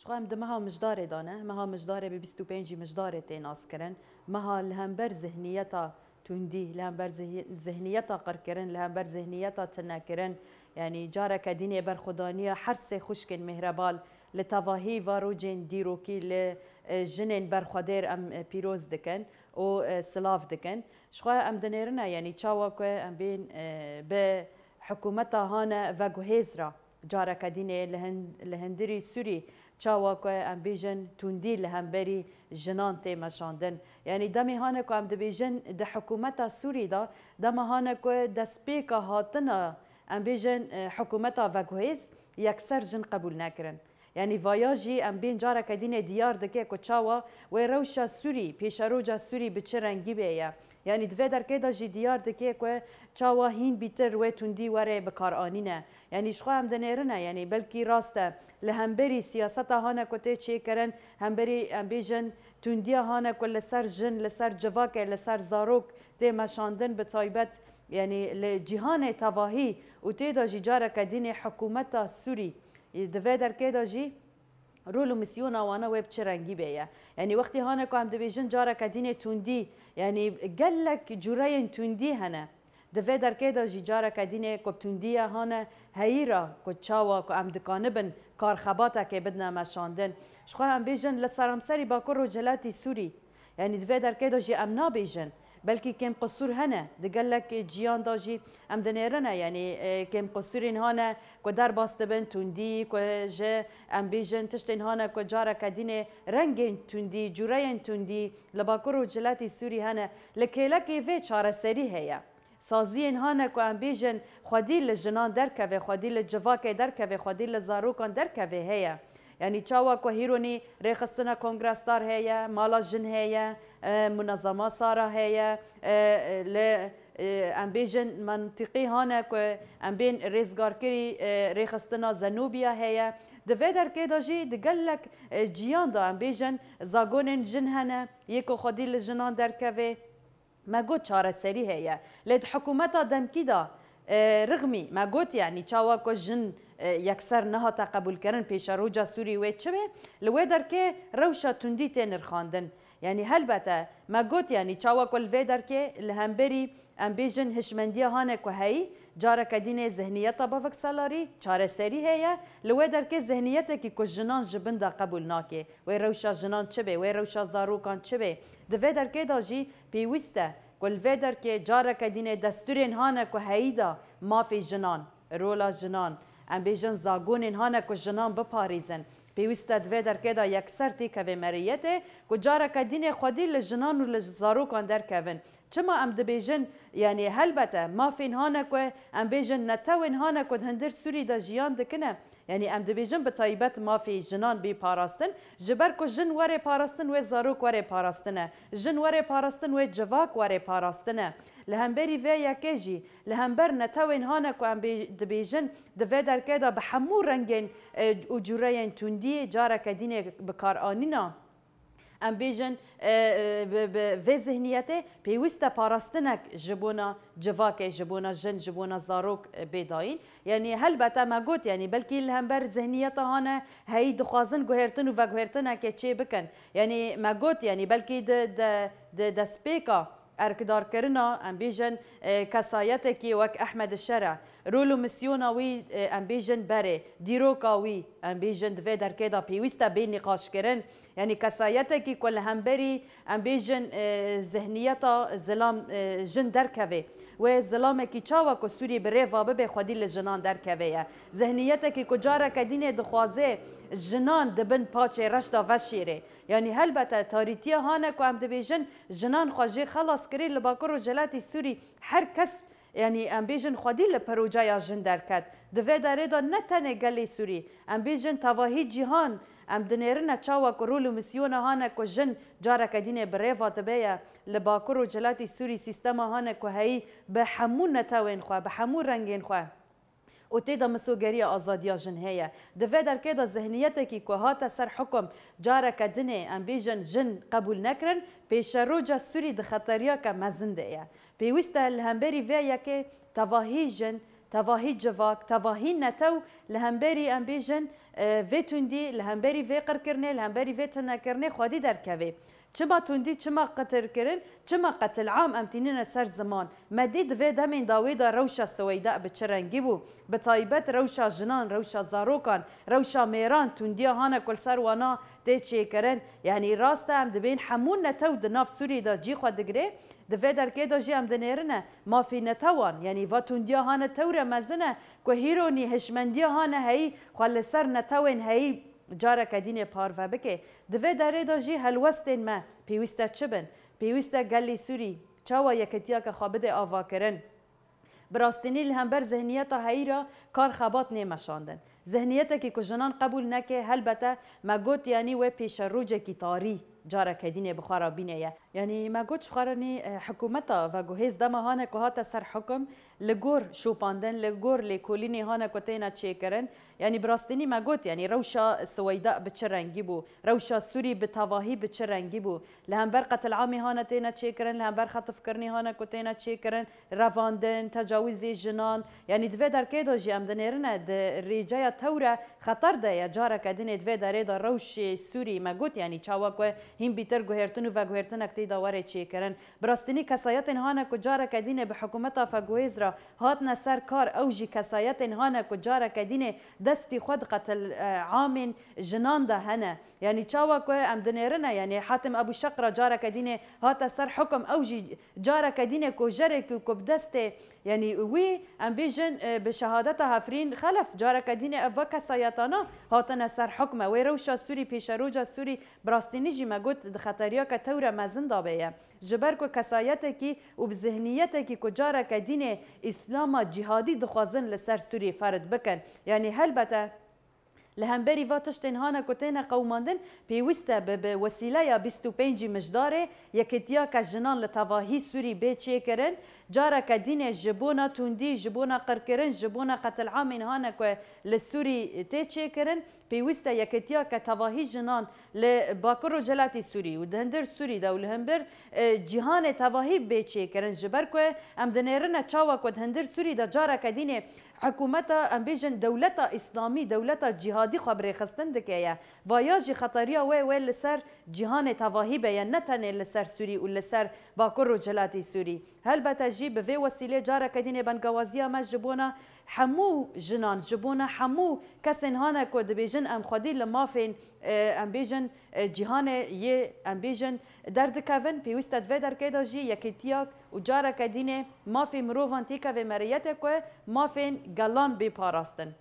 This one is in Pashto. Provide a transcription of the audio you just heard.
شخوام دمها مجدار دانه مها مجدار ب 25 مجدار تناس کرن مها لهمبر ذهنیتا توندی لهمبر ذهنیتا قرکرن لهمبر ذهنیتا تنکرن يعني جارك ديني برخدانية حرس خشكن مهربال لتواهي واروجين ديروكي لجنين برخدير ام بيروز دكن او سلاف دكن شخوا ام دنيرنا يعني تشاوكو ام بين بحكومتها هانا وغوهيزرا جارك ديني لهندري سوري تشاوكو ام بيجن توندي لهمبري جنان تي مشاندن يعني دمي هانكو ام دبيجن د حكومتها سوري دا دم هانكو دسبيكا هاتنا ام بيجن حكومتها وغوهيز يكسر جن قبول نكرن يعني فياجي ام بين جارك ديني ديار دكي كو تشاوا وروشا سوري بيشاروجا سوري بچرنگي بيا يعني دفدر كده جي ديار دكي كو تشاوا هين بيتر وتوندي وري بكارانينه يعني شخو ام دنيرنا يعني بلكي راسته لهمبري سياستها هانا كوتي تشي كرن همبري ام بيجن تونديا هانا كل سر جن لسر جواك لسر زاروك تي مشاندن بتايبت يعني لجهان تواهي وتيدا جي جارك ديني حكومتها سوري دفدر كده جي رولو مسيونا وانا ويب تشرنجي بيا يعني وقتي هانا كو عم دبيجن جارك ديني توندي يعني قال لك جورين توندي هنا دفدر كده جي جارك ديني كو توندي هانا هيرا كو تشاوا كو عم دكانبن كارخباتا كي بدنا مشاندن شخو عم بيجن لسرمسري باكر رجلاتي سوري يعني دفدر كده جي امنا بيجن بلكي كم قصور هنا دقال لك جيان داجي ام دنيرنا يعني كم قصورين هنا كو دار باستبن توندي كو جا ام بيجن تشتين هنا كو جارة كدينه رنگين توندي جورين توندي لباكرو جلاتي سوري هنا لكيلكي في چاره سري هيا سازين هنا كو ام بيجن خدي لجنان دركه خدي لجواك دركه خدي لزاروكان دركه هيا يعني تشاوا كو هيروني ريخستنا كونغرستار هيا مالا جن هيا منظمه صار هيا ل ام بيجن منطقي هانا كو ام بين ريزغاركري ريخستنا زنوبيا هيا دفدر كده جي دقلك جيان دا ام بيجن زاغونن جن هنا يكو خدي لجنان دركه ما قلت شارع سري هيا لد حكومتها دم كده رغمي ما قلت يعني تشاوا كو جن يكسر نها تقبل كرن بيشاروجا سوري ويتشبه لو دركه روشا توندي تنر خاندن يعني هلبته ما قلت يعني تشاوا كل فيدركه الهمبري ام بيجن هشمنديه هانك وهي جارك دينه ذهنيتها بفك سالاري چاره سري هي لو دركه ذهنيتك كو جنان جبندا قبول ناكي وي روشا جنان چبه وي روشا زاروكان چبه د فيدركه داجي بيوسته كل فيدركه جارك دينه دستورين هانك وهيدا ما في جنان رولا جنان ام بيجن زاغونين هانا كو جنان بباريزن بيوستا دفيدر كده يكسر تي كوي مريته كو جارك ديني خدي للجنان وللزاروكان در كوين چما ام دبيجن يعني هلبته ما فين هانا كو ام بيجن نتوين هانا كو هندر سوري دا جيان دكنه يعني ام دبيجن بطيبت ما في جنان بي باراستن جبر كو جن وري باراستن و زاروك وري باراستنه جن وري باراستن و جواك وري باراستنه لهمبري فيا كيجي لهمبر نتوين هانا كو ام دبيجن دفدر كده بحمو رنگين وجورين توندي جارك ديني بكار آنينا ام بيجن في ذهنيته بيوستا باراستنك جبونا جواك جبونا جن جبونا زاروك بيداين يعني هلبته ما قلت يعني بلكي الهمبر ذهنيته هانا هي دخازن جوهرتن وغوهرتن كتشي بكن يعني ما قلت يعني بلكي د سبيكا اركدار كرنا ام بيجن كسايتكي وك احمد الشرع رولو مسيوناوي ام بيجن بري ديروكاوي ام بيجن دفدر كده بيوستا بين نقاش كرن يعني كسايتكي كل همبري ام بيجن ذهنيتا ظلام جن دركوي و ظلامكي تشاوا كو سوري بريفا ببي خدي لجنان دركوي ذهنيتكي كو جارك دينه دخوازه جنان دبن باچه رشتا وشيره يعني هلبته تاريتيا هانا كو ام دبيجن جنان خواجي خلاص كري لباكر رجلاتي سوري هر كس يعني ام بيجن خدي لبروجايا جن دركت دفه داريدا نتنه قلي سوري ام بيجن تواهي جهان ام دنيرنا تشاوا كرولو مسيونا هانا كو جن جارك دينه بريفا تبيا لباكر رجلاتي سوري سيستما هانا كو هي بحمو نتاوين خوا بحمو رنگين خوا وتيدا مسوغرية آزادية جن هي دفدر كده ذهنيتك كو هاتا سر حكم جارك دني ام بيجن جن قبول نكرن بيشروجا سوري دخطريا كمزنده بيوستا الهمبري فيا كي تواهي جن تواهي جواك تواهي نتو لهمبري ام بيجن وی توندی لهمبری وی قرکرنه لهمبری وی تنکرنه خودی درکوی چما توندی چما قتل کردن چما قتل عام امتینین سر زمان مدید و دمین داویدا روشا سویدا بچرنگی بو به تایبت روشا جنان روشا زاروکان روشا میران توندیا هانا کل سر وانا تی چی کرن یعنی راست هم دبین همون نتو دناف سوری دا جی خود دگره دفع در که دا جی هم دنیرنه ما فی نتوان یعنی و توندیا هانا توره مزنه که هیرونی هشمندیا هانا هی خال سر نتوین هی جاره کدین پارو بکه دوی داره داجی هلوستین ما پیوسته چبن پیوسته گلی سوری چاوا یکتیا که خوابد آوا کرن براستینی لهمبر ذهنیت هایی را کار خبات نیمشاندن ذهنیت که کجنان قبول نکه هلبته مگوت یعنی و پیش روج کی تاری جاره کدین بخارا بینه یعنی مگوت شخارنی حکومتا و گوهز دمهانه که هات سر حکم لگور شوپاندن لگور لکولینی هانه کتینا چه کرن یعنی براستینی مگوت یعنی روشا سویدا بچه رنگی بو روشا سوری بتواهی بچه رنگی بو لهمبر قتل عامی هانه تینا چه کرن لهمبر خطف کرنی هانه کتینا چه کرن رواندن تجاوزی جنان یعنی دوی در که داجی ام دنیرنه ده ریجای تورا خطر ده یا جاره کدین دوی داره دا روش سوری مگوت یعنی چاوا که هم بیتر گوهرتنو و گوهرتن اکتی داوره چه کرن براستینی کسایت هانه که جاره کدین به حکومتا فگویز را هات نسر کار اوجی کسایت هانه که جاره کدین دستی خود قتل عام جنان ده هنه یعنی چاوا که ام دنیرنه یعنی حاتم ابو شقره جاره کدین هات سر حکم اوجی جاره کدین که جره که بدست یعنی وی ام بیجن به شهادت هفرین خلف جاره کدین ابو کسایتانا هاتن سر حکم وی روشا سوری پیش روجا سوری براستینی جی مگوت خطریا که تور مزن دابه جبر کو کسایت کی و بذهنیت کی کجاره کدین اسلام جهادی دخوازن لسر سوری فرد بکن یعنی هلبته لهمبری واتشتن هانا کتینا قوماندن پیوسته به وسیله یا 25 مجداره یکتیا که جنان لتواهی سوری به چه کرن جاره که دین جبونا توندی جبونا قرکرن جبونا قتل عامین هانا که لسوری تی چه کرن پیوسته یکتیا که تواهی جنان لباکر و جلاتی سوری و دهندر سوری دا و لهمبر جهان تواهی به چه کرن جبر که ام دنیرن چاوا که دهندر سوری دا جاره که دین حکومت ام بیجن دولت اسلامی دولت جهادی خبر خستن دکیه ویاجی خطریا و لسر جهان تواهی بیان نتنه لسر سوری و لسر باکر و جلاتی سوری هلبته جی به وسیله جاره کدین بنگوازیا ما جبونا حمو جنان جبونا حمو کسین هانا که دبیجن ام خودی لمافین ام بیجن جهان یه ام بیجن درد کون پیوستد و در که داجی یکیتیاک و جاره کدین مافی مروفان تیکه و مریت که مافین گلان بپاراستن